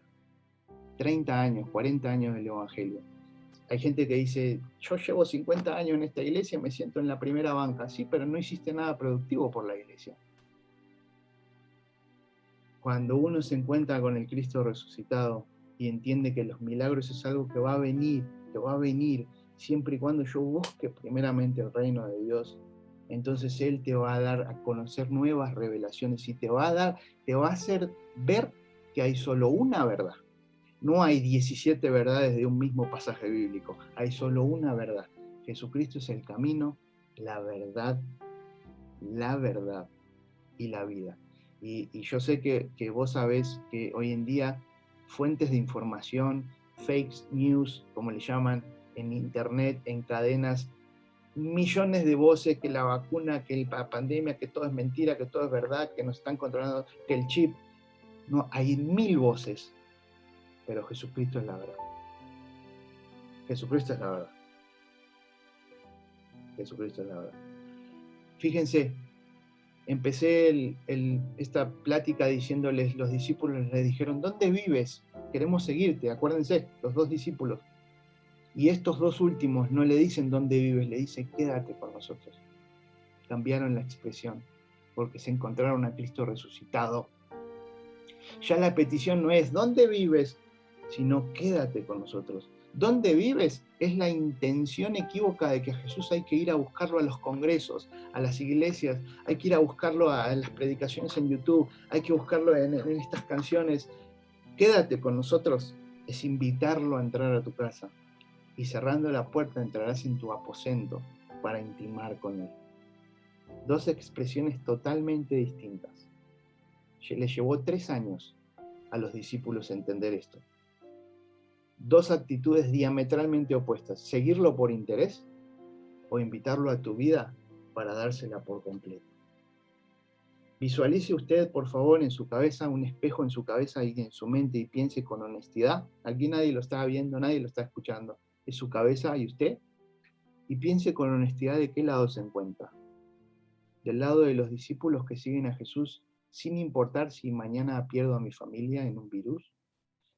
30 años, 40 años del Evangelio. Hay gente que dice, yo llevo 50 años en esta iglesia y me siento en la primera banca. Sí, pero no hiciste nada productivo por la iglesia. Cuando uno se encuentra con el Cristo resucitado y entiende que los milagros es algo que va a venir, siempre y cuando yo busque primeramente el reino de Dios, entonces Él te va a dar a conocer nuevas revelaciones y te va a hacer ver que hay solo una verdad. No hay 17 verdades de un mismo pasaje bíblico, hay solo una verdad. Jesucristo es el camino, la verdad y la vida. Y yo sé que vos sabés que hoy en día fuentes de información, fake news, como le llaman, en internet, en cadenas, millones de voces, que la vacuna, que la pandemia, que todo es mentira, que todo es verdad, que nos están controlando, que el chip. No, hay 1000 voces, pero Jesucristo es la verdad. Jesucristo es la verdad. Jesucristo es la verdad. Fíjense, empecé esta plática diciéndoles, los discípulos les dijeron, ¿dónde vives? Queremos seguirte, acuérdense, los 2 discípulos. Y estos 2 últimos no le dicen dónde vives, le dicen, quédate con nosotros. Cambiaron la expresión, porque se encontraron a Cristo resucitado. Ya la petición no es, ¿dónde vives? Sino, quédate con nosotros. ¿Dónde vives? Es la intención equívoca de que a Jesús hay que ir a buscarlo a los congresos, a las iglesias, hay que ir a buscarlo a las predicaciones en YouTube, hay que buscarlo en estas canciones. Quédate con nosotros es invitarlo a entrar a tu casa, y cerrando la puerta entrarás en tu aposento para intimar con él. 2 expresiones totalmente distintas. Le llevó 3 años a los discípulos entender esto. 2 actitudes diametralmente opuestas: seguirlo por interés o invitarlo a tu vida para dársela por completo. Visualice usted, por favor, en su cabeza, un espejo en su cabeza y en su mente, y piense con honestidad. Aquí nadie lo está viendo, nadie lo está escuchando. Es su cabeza y usted. Y piense con honestidad de qué lado se encuentra. Del lado de los discípulos que siguen a Jesús, sin importar si mañana pierdo a mi familia en un virus,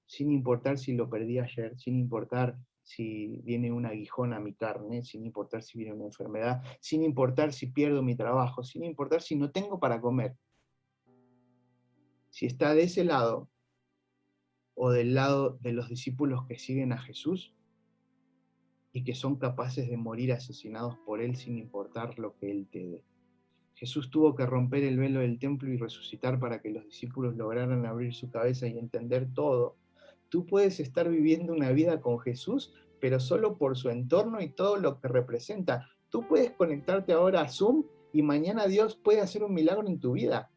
sin importar si lo perdí ayer, sin importar si viene un aguijón a mi carne, sin importar si viene una enfermedad, sin importar si pierdo mi trabajo, sin importar si no tengo para comer. Si está de ese lado o del lado de los discípulos que siguen a Jesús y que son capaces de morir asesinados por Él sin importar lo que Él te dé. Jesús tuvo que romper el velo del templo y resucitar para que los discípulos lograran abrir su cabeza y entender todo. Tú puedes estar viviendo una vida con Jesús, pero solo por su entorno y todo lo que representa. Tú puedes conectarte ahora a Zoom y mañana Dios puede hacer un milagro en tu vida.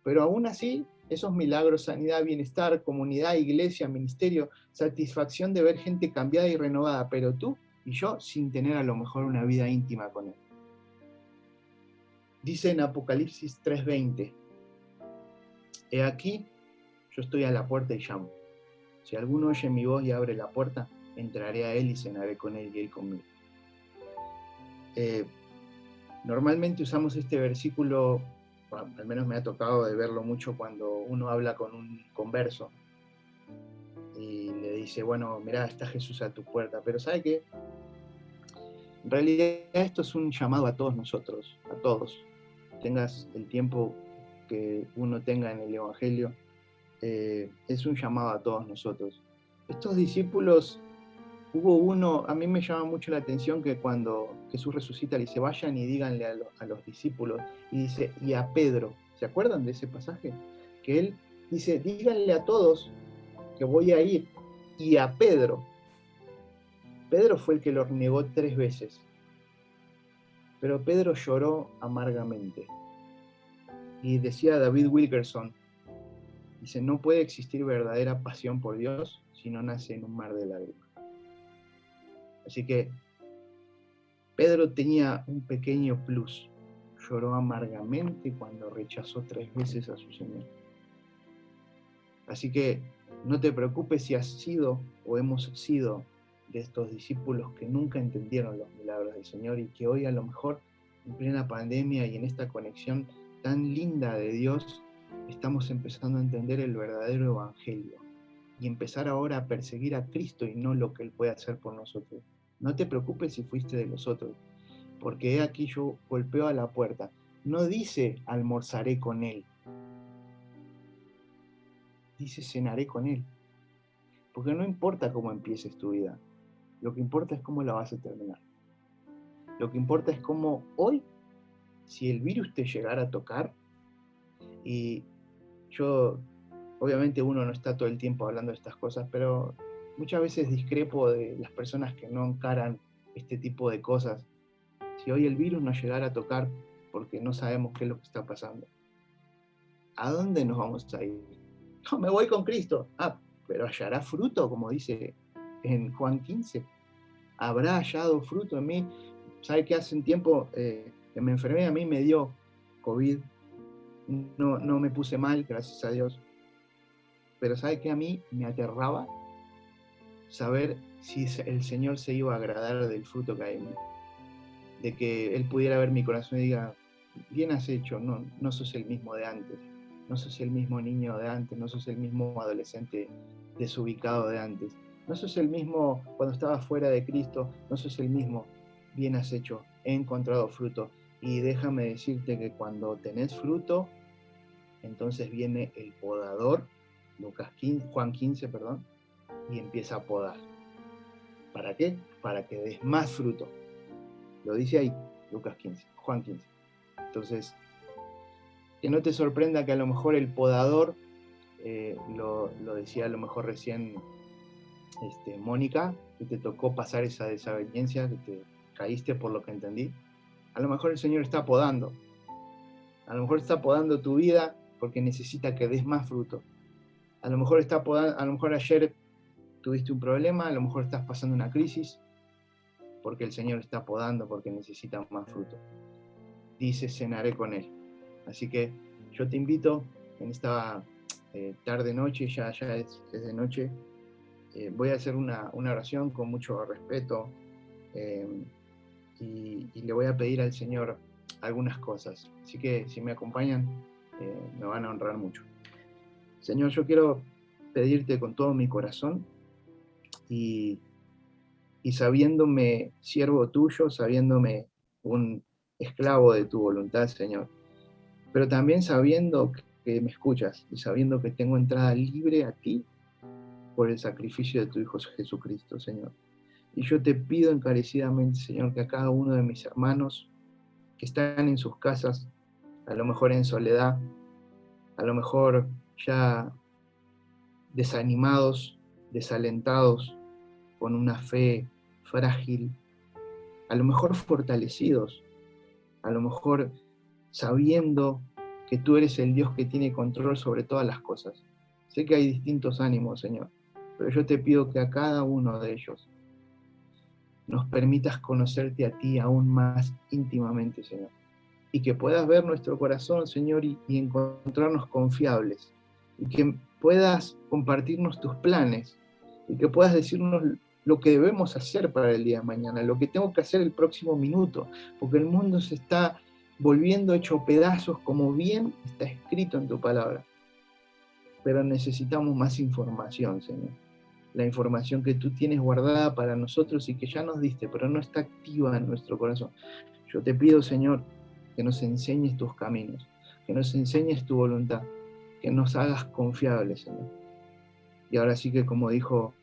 Pero aún así, esos milagros, sanidad, bienestar, comunidad, iglesia, ministerio, satisfacción de ver gente cambiada y renovada, pero tú y yo sin tener a lo mejor una vida íntima con Él. Dice en Apocalipsis 3:20, he aquí, yo estoy a la puerta y llamo. Si alguno oye mi voz y abre la puerta, entraré a él y cenaré con él y él conmigo. Normalmente usamos este versículo, al menos me ha tocado de verlo mucho cuando uno habla con un converso y le dice, bueno, mirá, está Jesús a tu puerta, pero ¿sabe qué? En realidad esto es un llamado a todos nosotros, a todos. Tengas el tiempo que uno tenga en el Evangelio, es un llamado a todos nosotros. Estos discípulos, hubo uno, a mí me llama mucho la atención que cuando Jesús resucita le dice, vayan y díganle a los discípulos, y dice, y a Pedro, ¿se acuerdan de ese pasaje? Que él dice, díganle a todos que voy a ir, y a Pedro. Pedro fue el que lo negó 3 veces, pero Pedro lloró amargamente. Y decía David Wilkerson, dice, no puede existir verdadera pasión por Dios si no nace en un mar de lágrimas. Así que Pedro tenía un pequeño plus. Lloró amargamente cuando rechazó 3 veces a su Señor. Así que no te preocupes si has sido o hemos sido de estos discípulos que nunca entendieron los milagros del Señor y que hoy a lo mejor en plena pandemia y en esta conexión tan linda de Dios estamos empezando a entender el verdadero evangelio y empezar ahora a perseguir a Cristo y no lo que Él puede hacer por nosotros. No te preocupes si fuiste de los otros, porque he aquí yo golpeo a la puerta. No dice almorzaré con Él, dice cenaré con Él. Porque no importa cómo empieces tu vida, lo que importa es cómo la vas a terminar. Lo que importa es cómo hoy, si el virus te llegara a tocar, y yo Obviamente uno no está todo el tiempo hablando de estas cosas, pero muchas veces discrepo de las personas que no encaran este tipo de cosas. Si hoy el virus nos llegara a tocar porque no sabemos qué es lo que está pasando, ¿a dónde nos vamos a ir? No, me voy con Cristo. Ah, pero hallará fruto, como dice en Juan 15. ¿Habrá hallado fruto en mí? ¿Sabe que hace un tiempo que me enfermé? A mí me dio COVID. No me puse mal, gracias a Dios. Pero ¿sabe que a mí me aterraba? Saber si el Señor se iba a agradar del fruto que hay en mí. De que Él pudiera ver mi corazón y diga, bien has hecho, no sos el mismo de antes. No sos el mismo niño de antes, no sos el mismo adolescente desubicado de antes. No sos el mismo cuando estabas fuera de Cristo, no sos el mismo. Bien has hecho, he encontrado fruto. Y déjame decirte que cuando tenés fruto, entonces viene el podador, Juan 15, perdón, y empieza a podar. ¿Para qué? Para que des más fruto. Lo dice ahí, Juan 15. Entonces, que no te sorprenda que a lo mejor el podador, lo decía a lo mejor recién Mónica, que te tocó pasar esa desaveniencia, que te caíste por lo que entendí. A lo mejor el Señor está podando. A lo mejor está podando tu vida porque necesita que des más fruto. A lo mejor está podando, a lo mejor ayer tuviste un problema, a lo mejor estás pasando una crisis, porque el Señor está podando, porque necesita más fruto. Dice, cenaré con Él. Así que yo te invito en esta tarde-noche, ya es de noche, voy a hacer una oración con mucho respeto y le voy a pedir al Señor algunas cosas. Así que si me acompañan, me van a honrar mucho. Señor, yo quiero pedirte con todo mi corazón y sabiéndome siervo tuyo, sabiéndome un esclavo de tu voluntad, Señor, pero también sabiendo que me escuchas y sabiendo que tengo entrada libre a ti por el sacrificio de tu Hijo Jesucristo, Señor. Y yo te pido encarecidamente, Señor, que a cada uno de mis hermanos que están en sus casas, a lo mejor en soledad, a lo mejor ya desanimados, desalentados, con una fe frágil, a lo mejor fortalecidos, a lo mejor sabiendo que tú eres el Dios que tiene control sobre todas las cosas. Sé que hay distintos ánimos, Señor, pero yo te pido que a cada uno de ellos nos permitas conocerte a ti aún más íntimamente, Señor, y que puedas ver nuestro corazón, Señor, y encontrarnos confiables, y que puedas compartirnos tus planes, y que puedas decirnos lo que debemos hacer para el día de mañana, lo que tengo que hacer el próximo minuto, porque el mundo se está volviendo hecho pedazos, como bien está escrito en tu palabra. Pero necesitamos más información, Señor. La información que tú tienes guardada para nosotros y que ya nos diste, pero no está activa en nuestro corazón. Yo te pido, Señor, que nos enseñes tus caminos, que nos enseñes tu voluntad, que nos hagas confiables, Señor. Y ahora sí que, como dijo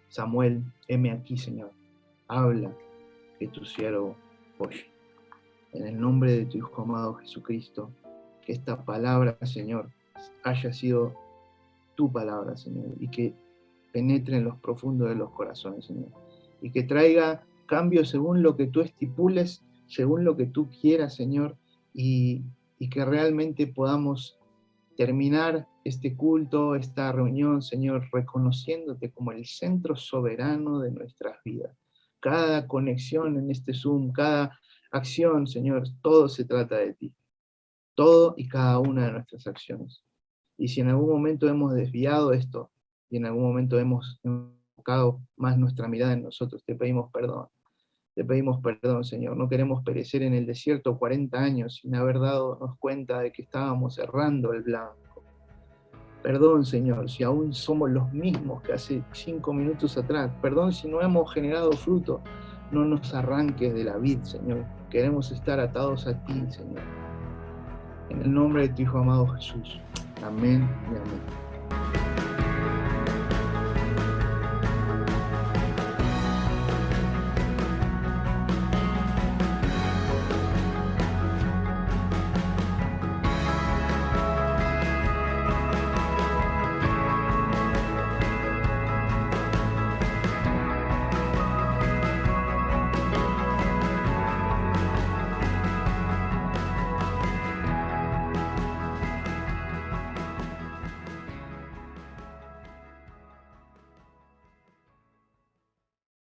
Samuel, heme aquí, Señor, habla, que tu siervo oye. En el nombre de tu Hijo amado Jesucristo, que esta palabra, Señor, haya sido tu palabra, Señor, y que penetre en los profundos de los corazones, Señor, y que traiga cambios según lo que tú estipules, según lo que tú quieras, Señor, y que realmente podamos terminar este culto, esta reunión, Señor, reconociéndote como el centro soberano de nuestras vidas. Cada conexión en este Zoom, cada acción, Señor, todo se trata de ti. Todo y cada una de nuestras acciones. Y si en algún momento hemos desviado esto, y en algún momento hemos enfocado más nuestra mirada en nosotros, te pedimos perdón. Te pedimos perdón, Señor. No queremos perecer en el desierto 40 años sin haber dado cuenta de que estábamos errando el blanco. Perdón, Señor, si aún somos los mismos que hace 5 minutos atrás. Perdón si no hemos generado fruto. No nos arranques de la vid, Señor. Queremos estar atados a ti, Señor. En el nombre de tu Hijo amado Jesús. Amén y amén.